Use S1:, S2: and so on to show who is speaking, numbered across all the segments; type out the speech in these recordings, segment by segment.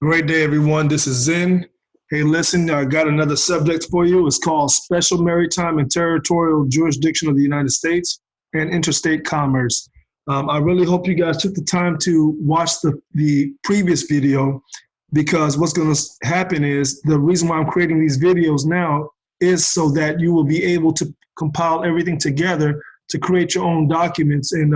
S1: Great day, everyone. This is Zen. Hey, listen, I got another subject for you. It's called Special Maritime and Territorial Jurisdiction of the United States and Interstate Commerce. I really hope you guys took the time to watch the previous video, because what's going to happen is the reason why I'm creating these videos now is so that you will be able to compile everything together to create your own documents and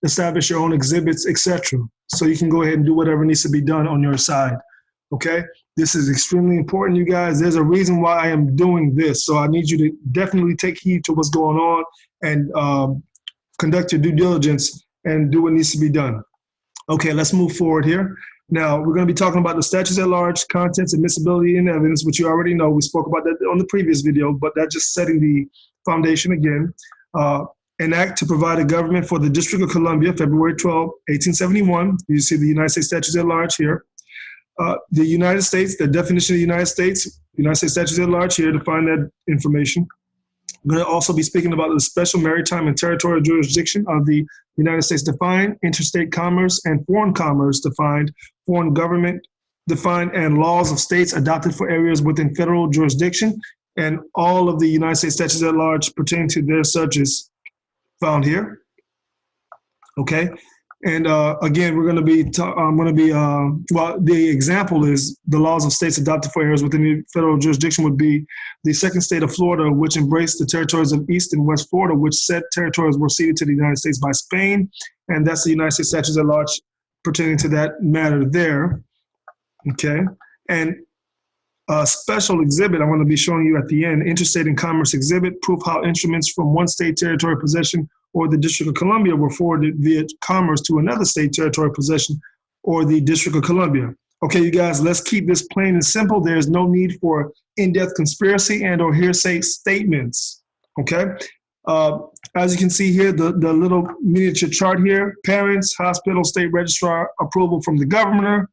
S1: establish your own exhibits, etc. So you can go ahead and do whatever needs to be done on your side, okay? This is extremely important, you guys. There's a reason why I am doing this. So I need you to definitely take heed to what's going on and conduct your due diligence and do what needs to be done. Okay, let's move forward here. Now, we're going to be talking about the statutes at large, contents, admissibility, and evidence, which you already know. We spoke about that on the previous video, but that's just setting the foundation again. An act to provide a government for the District of Columbia, February 12, 1871. You see the United States Statutes at Large here. The United States, the definition of the United States Statutes at Large here to find that information. I'm going to also be speaking about the special maritime and territorial jurisdiction of the United States defined, interstate commerce and foreign commerce defined, foreign government defined, and laws of states adopted for areas within federal jurisdiction, and all of the United States Statutes at Large pertaining to their such is found here. Okay. And again, we're going to be, well, the example is the laws of states adopted for areas within the federal jurisdiction would be the second state of Florida, which embraced the territories of East and West Florida, which said territories were ceded to the United States by Spain. And that's the United States Statutes at Large pertaining to that matter there. Okay. And a special exhibit I'm going to be showing you at the end, Interstate and Commerce Exhibit, proof how instruments from one state territory possession or the District of Columbia were forwarded via commerce to another state territory possession or the District of Columbia. Okay, you guys, let's keep this plain and simple. There's no need for in-depth conspiracy and or hearsay statements, okay? As you can see here, the little miniature chart here, parents, hospital, state registrar, approval from the governor,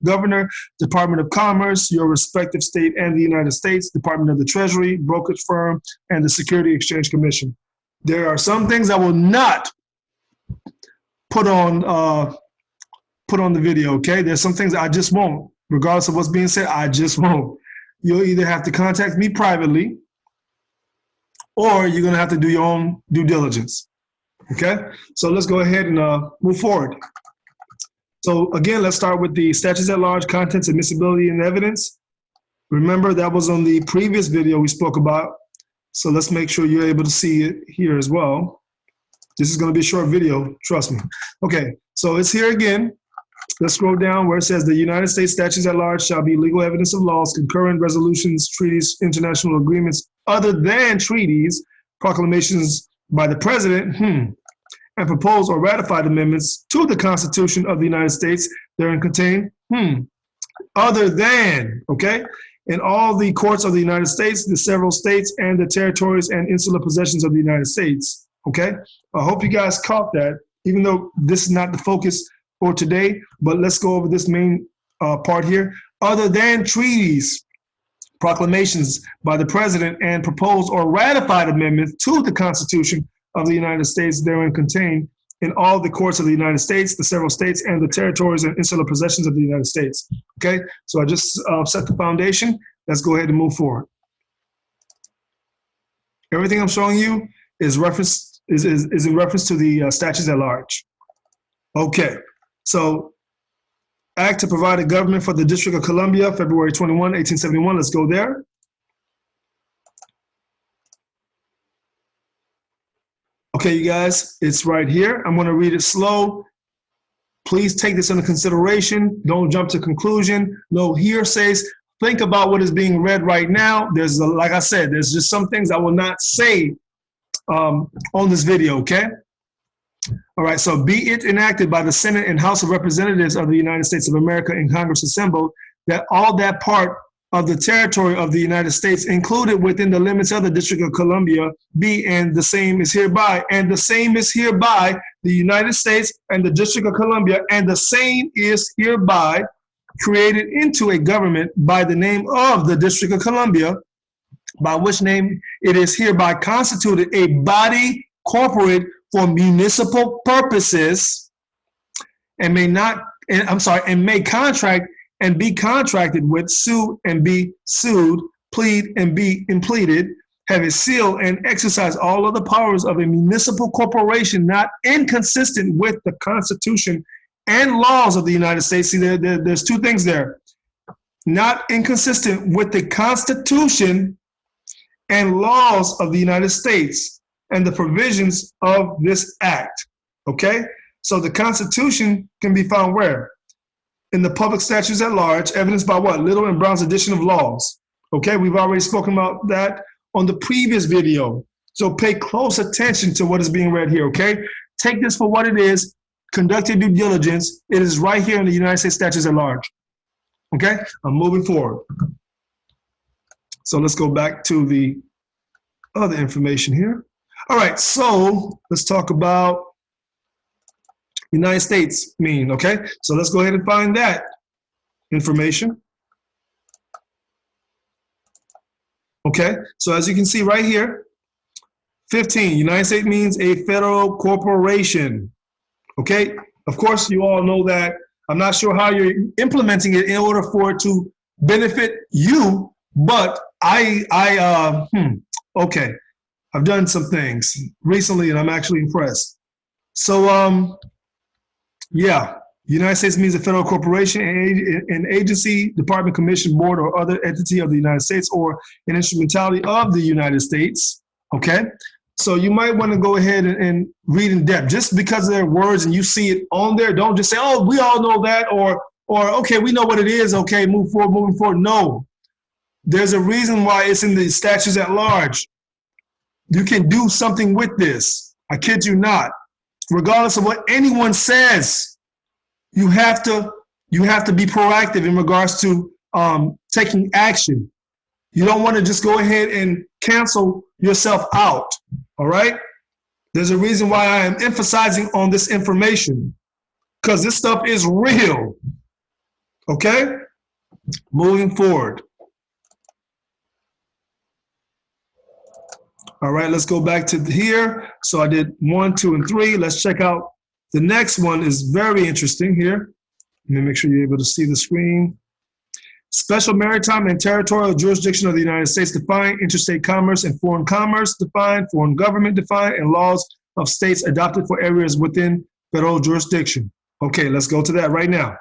S1: Department of Commerce, your respective state and the United States, Department of the Treasury, brokerage firm, and the Security Exchange Commission. There are some things I will not put on the video, okay? There's some things I just won't. Regardless of what's being said, I just won't. You'll either have to contact me privately, or you're going to have to do your own due diligence, okay? So let's go ahead and move forward. So again, let's start with the statutes at large, contents, admissibility, and evidence. Remember, that was on the previous video we spoke about. So let's make sure you're able to see it here as well. This is going to be a short video, trust me. Okay, so it's here again. Let's scroll down where it says the United States statutes at large shall be legal evidence of laws, concurrent resolutions, treaties, international agreements other than treaties, proclamations by the president, and proposed or ratified amendments to the Constitution of the United States therein contained, other than, okay? In all the courts of the United States, the several states, and the territories and insular possessions of the United States, okay? I hope you guys caught that, even though this is not the focus for today, but let's go over this main part here. Other than treaties, proclamations by the president, and proposed or ratified amendments to the Constitution of the United States therein contained, in all the courts of the United States, the several states, and the territories and insular possessions of the United States. Okay, so I just set the foundation. Let's go ahead and move forward. Everything I'm showing you is in reference to the statutes at large. Okay, so Act to provide a government for the District of Columbia, February 21, 1871. Let's go there. Okay, you guys, it's right here. I'm going to read it slow. Please take this into consideration. Don't jump to conclusion. No hearsays. Think about what is being read right now. Like I said, there's just some things I will not say on this video, okay? All right, so be it enacted by the Senate and House of Representatives of the United States of America in Congress assembled that all that part of the territory of the United States included within the limits of the District of Columbia be, and the same is hereby, and the same is hereby, the United States and the District of Columbia, and the same is hereby created into a government by the name of the District of Columbia, by which name it is hereby constituted a body corporate for municipal purposes, and may contract and be contracted with, sue and be sued, plead and be impleaded, have a seal and exercise all of the powers of a municipal corporation not inconsistent with the Constitution and laws of the United States. See, there's two things there. Not inconsistent with the Constitution and laws of the United States and the provisions of this act, okay? So the Constitution can be found where? In the public statutes at large, evidenced by what? Little and Brown's edition of laws, okay? We've already spoken about that on the previous video. So pay close attention to what is being read here, okay? Take this for what it is, conduct your due diligence. It is right here in the United States Statutes at Large, okay? I'm moving forward. So let's go back to the other information here. All right, so let's talk about United States mean, okay? So let's go ahead and find that information. Okay, so as you can see right here, 15, United States means a federal corporation, okay? Of course, you all know that. I'm not sure how you're implementing it in order for it to benefit you, but okay. I've done some things recently and I'm actually impressed. So, yeah, United States means a federal corporation, an agency, department, commission, board, or other entity of the United States or an instrumentality of the United States, okay? So you might want to go ahead and read in depth. Just because there are words and you see it on there, don't just say, oh, we all know that, or okay, we know what it is, okay, moving forward. No, there's a reason why it's in the statutes at large. You can do something with this. I kid you not. Regardless of what anyone says, you have to be proactive in regards to taking action. You don't want to just go ahead and cancel yourself out, all right? There's a reason why I am emphasizing on this information, because this stuff is real, okay? Moving forward. All right, let's go back to here. So I did 1, 2, and 3. Let's check out the next one. Is very interesting here. Let me make sure you're able to see the screen. Special maritime and territorial jurisdiction of the United States defined, interstate commerce and foreign commerce defined, foreign government defined, and laws of states adopted for areas within federal jurisdiction. Okay, let's go to that right now.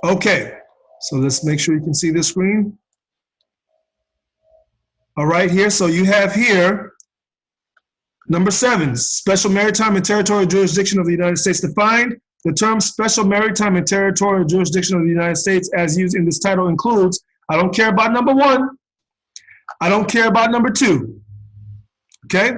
S1: Okay, so let's make sure you can see this screen. All right, here, so you have here, number 7, special maritime and territorial jurisdiction of the United States defined. The term special maritime and territorial jurisdiction of the United States as used in this title includes, I don't care about number 1, I don't care about number 2, okay?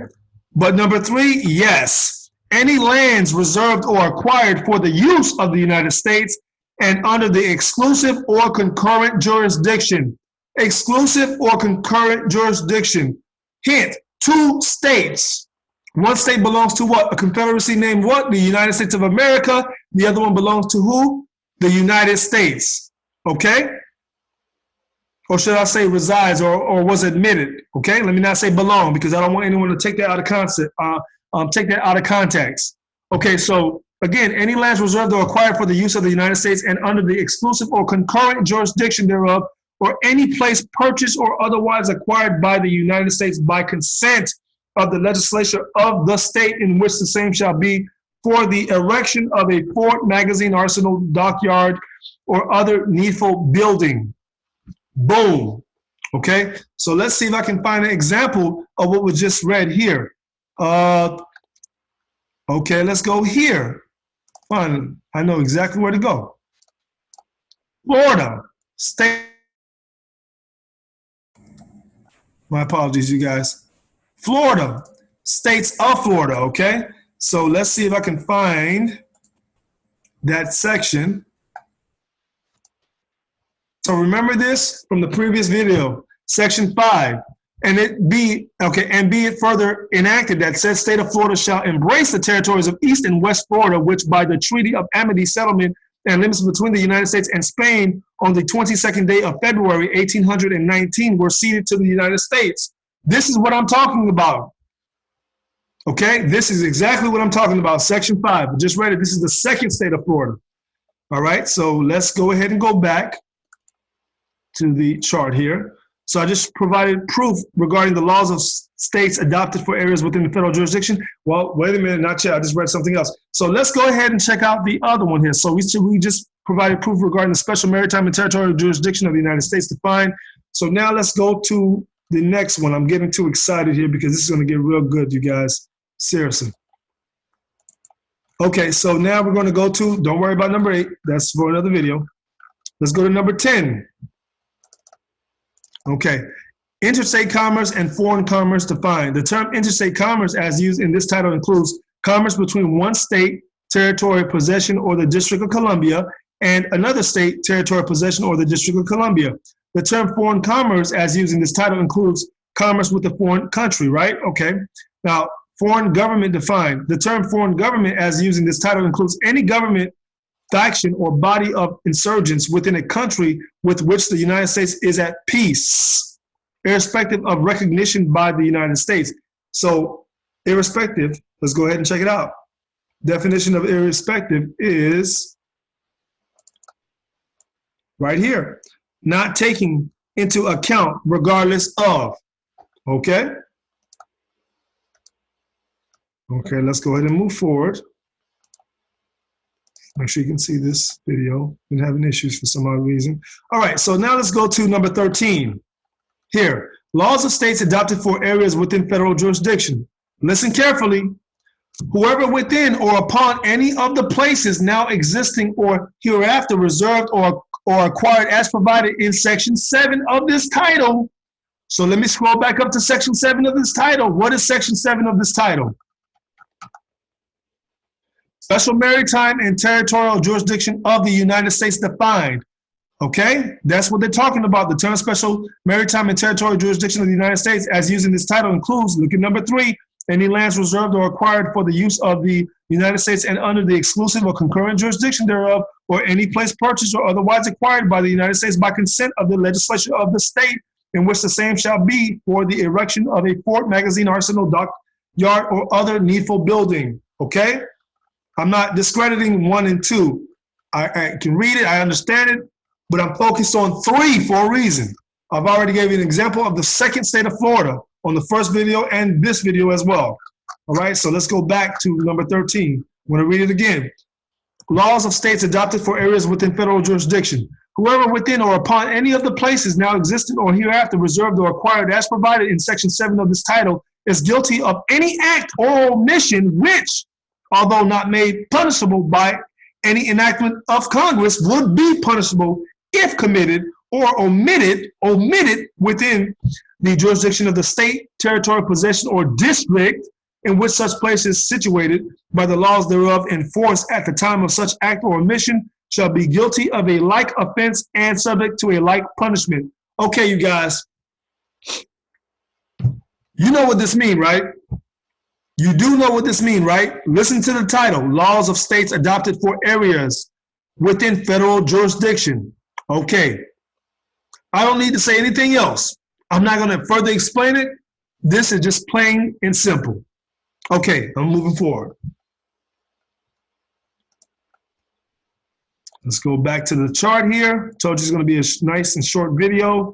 S1: But number 3, yes, any lands reserved or acquired for the use of the United States and under the exclusive or concurrent jurisdiction. Exclusive or concurrent jurisdiction. Hint, 2 states. One state belongs to what? A confederacy named what? The United States of America. The other one belongs to who? The United States. Okay? Or should I say resides or was admitted? Okay? Let me not say belong because I don't want anyone to take that out of concept. Take that out of context. Okay, so again, any lands reserved or acquired for the use of the United States and under the exclusive or concurrent jurisdiction thereof, or any place purchased or otherwise acquired by the United States by consent of the legislature of the state in which the same shall be for the erection of a fort, magazine, arsenal, dockyard, or other needful building. Boom. Okay, so let's see if I can find an example of what was just read here. Okay, let's go here. Fine, I know exactly where to go. Florida, state. My apologies, you guys. Florida, states of Florida, okay? So let's see if I can find that section. So remember this from the previous video, section 5, and be it further enacted that said state of Florida shall embrace the territories of East and West Florida, which by the Treaty of Amity settlement and limits between the United States and Spain on the 22nd day of February, 1819 were ceded to the United States. This is what I'm talking about. Okay, this is exactly what I'm talking about. Section 5, I just read it. This is the second state of Florida. All right, so let's go ahead and go back to the chart here. So I just provided proof regarding the laws of states adopted for areas within the federal jurisdiction. Well, wait a minute, not yet. I just read something else. So let's go ahead and check out the other one here. So we just provided proof regarding the special maritime and territorial jurisdiction of the United States defined. So now let's go to the next one. I'm getting too excited here because this is going to get real good, you guys. Seriously. Okay, so now we're going to go to, don't worry about number 8. That's for another video. Let's go to number 10. Okay, interstate commerce and foreign commerce defined. The term interstate commerce as used in this title includes commerce between one state, territory, possession, or the District of Columbia, and another state, territory, possession, or the District of Columbia. The term foreign commerce as used in this title includes commerce with a foreign country, right? Okay, now foreign government defined. The term foreign government as used in this title includes any government, faction, or body of insurgents within a country with which the United States is at peace, irrespective of recognition by the United States. So irrespective, let's go ahead and check it out. Definition of irrespective is right here, not taking into account regardless of, okay? Okay, let's go ahead and move forward. Make sure you can see this video. Been having issues for some odd reason. All right, so now let's go to number 13. Here, laws of states adopted for areas within federal jurisdiction. Listen carefully. Whoever within or upon any of the places now existing or hereafter reserved or acquired as provided in Section 7 of this title. So let me scroll back up to Section 7 of this title. What is Section 7 of this title? Special maritime and territorial jurisdiction of the United States defined. Okay, that's what they're talking about. The term special maritime and territorial jurisdiction of the United States as used in this title includes, look at number 3, any lands reserved or acquired for the use of the United States and under the exclusive or concurrent jurisdiction thereof, or any place purchased or otherwise acquired by the United States by consent of the legislature of the state in which the same shall be for the erection of a fort, magazine, arsenal, dock, yard, or other needful building. Okay? I'm not discrediting 1 and 2. I can read it, I understand it, but I'm focused on 3 for a reason. I've already gave you an example of the second state of Florida on the first video and this video as well. All right, so let's go back to number 13. I'm going to read it again. Laws of states adopted for areas within federal jurisdiction. Whoever within or upon any of the places now existent or hereafter reserved or acquired as provided in Section 7 of this title is guilty of any act or omission which, although not made punishable by any enactment of Congress, would be punishable if committed or omitted within the jurisdiction of the state, territory, possession, or district in which such place is situated by the laws thereof in force at the time of such act or omission shall be guilty of a like offense and subject to a like punishment. Okay, you guys, you know what this means, right? You do know what this means, right? Listen to the title, Laws of States Adopted for Areas Within Federal Jurisdiction. Okay, I don't need to say anything else. I'm not going to further explain it. This is just plain and simple. Okay, I'm moving forward. Let's go back to the chart here. Told you it's going to be a nice and short video.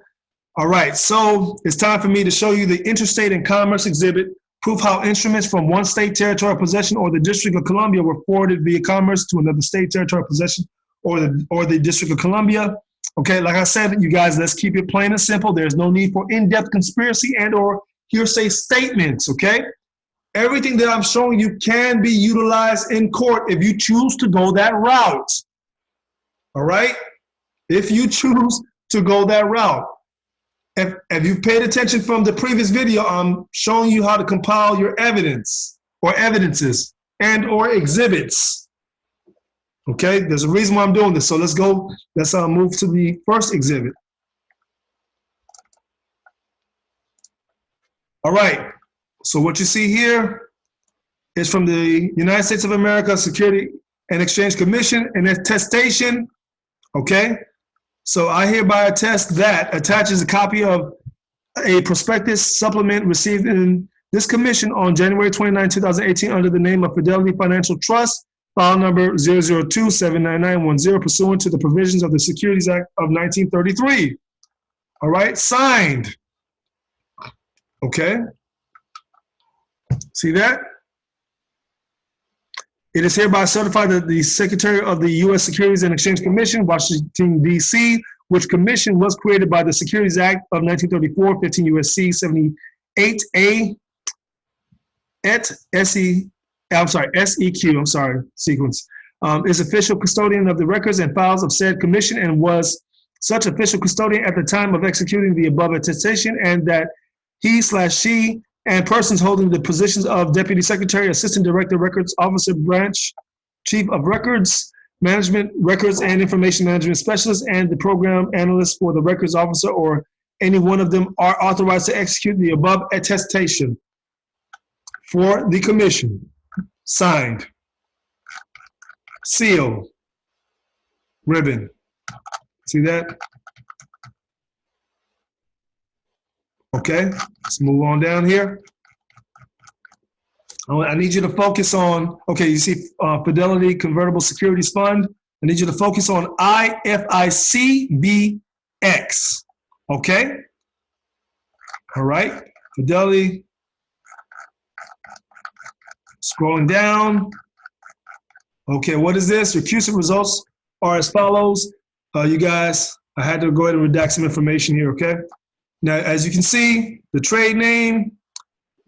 S1: All right, so it's time for me to show you the Interstate and Commerce exhibit. Proof how instruments from one state, territory, possession, or the District of Columbia were forwarded via commerce to another state, territory, possession, or the District of Columbia. Okay, like I said, you guys, let's keep it plain and simple. There's no need for in-depth conspiracy and or hearsay statements, okay? Everything that I'm showing you can be utilized in court if you choose to go that route, all right? If you choose to go that route. If you paid attention from the previous video, I'm showing you how to compile your evidence or evidences and or exhibits. Okay, there's a reason why I'm doing this. So let's move to the first exhibit. All right, so what you see here is from the United States of America Security and Exchange Commission, an attestation, okay? So I hereby attest that attaches a copy of a prospectus supplement received in this commission on January 29, 2018 under the name of Fidelity Financial Trust file number 002-79910, pursuant to the provisions of the Securities Act of 1933. All right, signed. Okay. See that? It is hereby certified that the Secretary of the U.S. Securities and Exchange Commission, Washington, D.C., which commission was created by the Securities Act of 1934, 15 U.S.C. 78A, sequence, is official custodian of the records and files of said commission and was such official custodian at the time of executing the above attestation, and that he/she and persons holding the positions of Deputy Secretary, Assistant Director, Records Officer, Branch Chief of Records Management, Records and Information Management Specialist, and the Program Analyst for the Records Officer, or any one of them, are authorized to execute the above attestation for the commission. Signed. Seal. Ribbon. See that? Okay, let's move on down here. I need you to focus on, okay, you see Fidelity Convertible Securities Fund. I need you to focus on IFICBX, okay? All right, Fidelity. Scrolling down. Okay, what is this? Recusant results are as follows. You guys, I had to go ahead and redact some information here, okay? Now, as you can see, the trade name,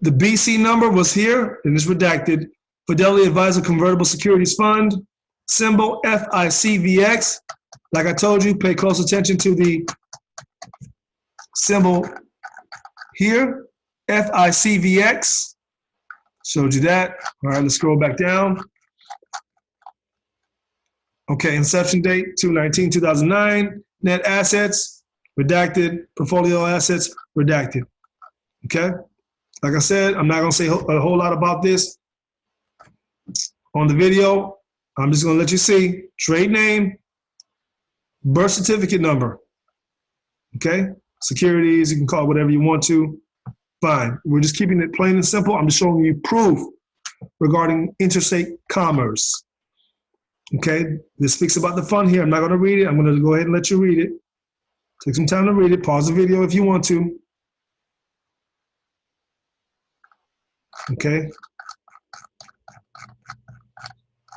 S1: the BC number was here, and it's redacted. Fidelity Advisor Convertible Securities Fund, symbol FICVX. Like I told you, pay close attention to the symbol here, FICVX. Showed you that. All right, let's scroll back down. Okay, inception date, 2/19/2009. Net assets, redacted. Portfolio assets, redacted. Okay? Like I said, I'm not going to say a whole lot about this on the video. I'm just going to let you see trade name, birth certificate number. Okay? Securities, you can call it whatever you want to. Fine. We're just keeping it plain and simple. I'm just showing you proof regarding interstate commerce. Okay? This speaks about the fund here. I'm not going to read it. I'm going to go ahead and let you read it. Take some time to read it. Pause the video if you want to. Okay.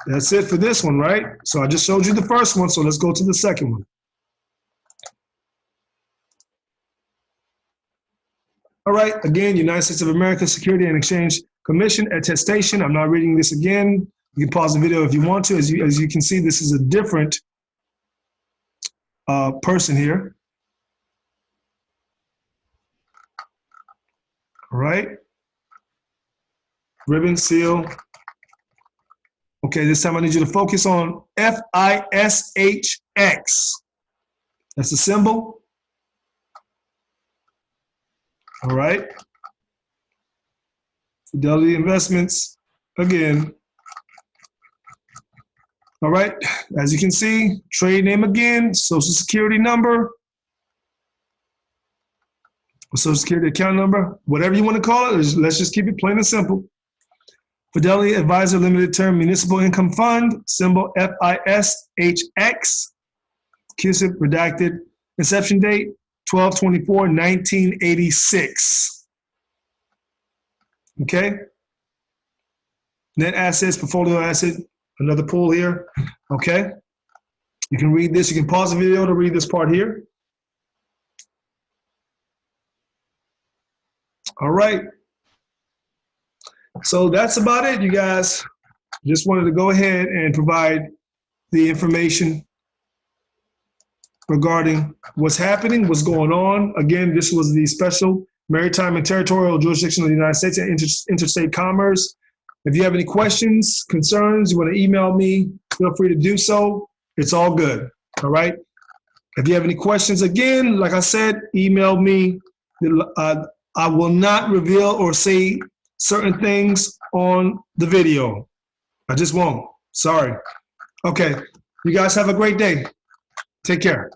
S1: That's it for this one, right? So I just showed you the first one, so let's go to the second one. All right, again, United States of America Security and Exchange Commission attestation. I'm not reading this again. You can pause the video if you want to. As you can see, this is a different person here. All right. Ribbon, seal. Okay, this time I need you to focus on FISHX. That's the symbol. All right. Fidelity Investments, again. All right, as you can see, trade name again, social security number, social security account number, whatever you want to call it, let's just keep it plain and simple. Fidelity Advisor Limited Term Municipal Income Fund, symbol FISHX, CUSIP redacted, inception date 12/24/1986. Okay. Net assets, portfolio asset, another pool here. Okay. You can read this. You can pause the video to read this part here. All right. So that's about it, you guys. Just wanted to go ahead and provide the information regarding what's happening, what's going on. Again, this was the special maritime and territorial jurisdiction of the United States and interstate commerce. If you have any questions, concerns, you want to email me, feel free to do so. It's all good. All right. If you have any questions, again, like I said, email me. I will not reveal or say certain things on the video. I just won't. Sorry. Okay. You guys have a great day. Take care.